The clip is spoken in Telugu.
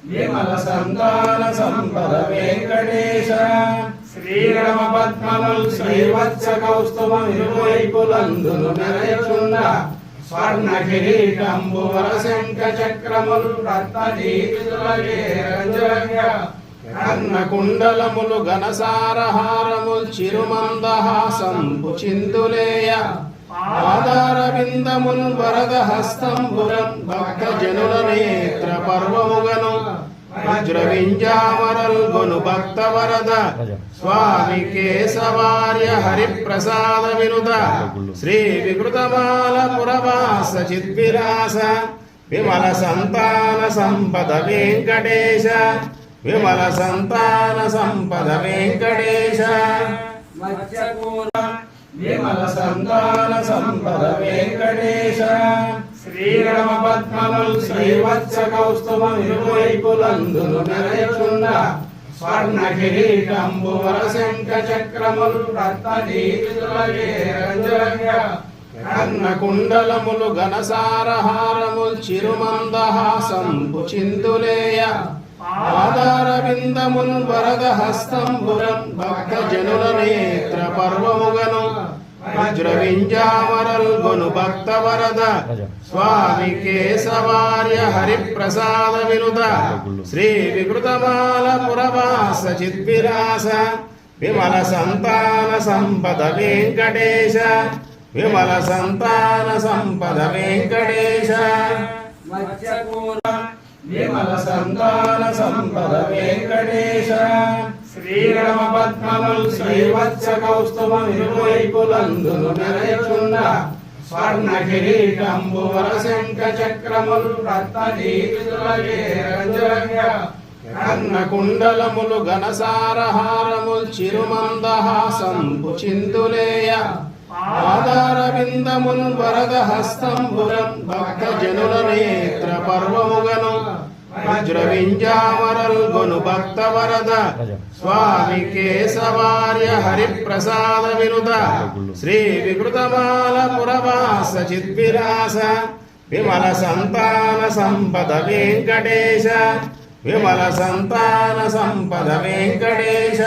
విమల సంతాన సంపద వెంకటేశ శ్రీరమ పద్మముల్ శ్రీవత్స కౌస్తుభం ఇరువైపులందును మెరయుచున్న స్వర్ణ కిరీటంబు వరశంఖ చక్రములు రత్నదీపితులగే రంజరంగా కర్ణ కుండలములు ఘనసారహారముల్ చిరుమందహాసంపు చిందులేయ ఆధార బిందముల్ వరద హస్తంబురం భక్త జనుల నేత్ర పర్వముగను వజ్ర వింజామరల్ గొను భక్త వరద స్వామి కేశవార్య హరిప్రసాద వినుద శ్రీ వికృతమాల పురవాస చిద్విలాస విమల సంతాన సంపద వెంకటేశ విమల సంతాన సంపద వెంకటేశ విమల సంతాన సంపద వెంకటేశ శ్రీరమ పద్మముల్ శ్రీవత్స కౌస్తుభం ఇరువైపులందును మెరయుచున్న స్వర్ణ కిరీటంబు వరశంఖ చక్రములు రత్నదీపితులగే రంజరంగా కర్ణ కుండలములు ఘనసారహారముల్ చిరుమందహాసంపు చిందులేయ ఆధార బిందముల్ వరద హస్తంబురం భక్త జనుల నేత్ర పర్వముగను వజ్ర వింజామరల్ గొను భక్త వరద స్వామి కేశవార్య హరిప్రసాద వినుద శ్రీ వికృతమాల పురవాస చిద్విలాస విమల సంతాన సంపద వెంకటేశ విమల సంతాన సంపద వెంకటేశ విమల సంతాన సంపద వెంకటేశ శ్రీరమ పద్మముల్ శ్రీవత్స కౌస్తుభం ఇరువైపులందును మెరయుచున్న స్వర్ణ కిరీటంబు వరశంఖ చక్రములు రత్నదీపితులగే రంజరంగా కర్ణ కుండలములు ఘనసారహారముల్ చిరుమందహాసంపు చిందులేయ ఆధార బిందముల్ వరద హస్తంబురం భక్త జనుల నేత్ర పర్వముగను వజ్ర వింజామరల్ గొను భక్త వరద స్వామి కేశవార్య హరిప్రసాద వినుద శ్రీ వికృతమాల పురవాస చిద్విలాస విమల సంతాన సంపద వెంకటేశ విమల సంతాన సంపద వెంకటేశ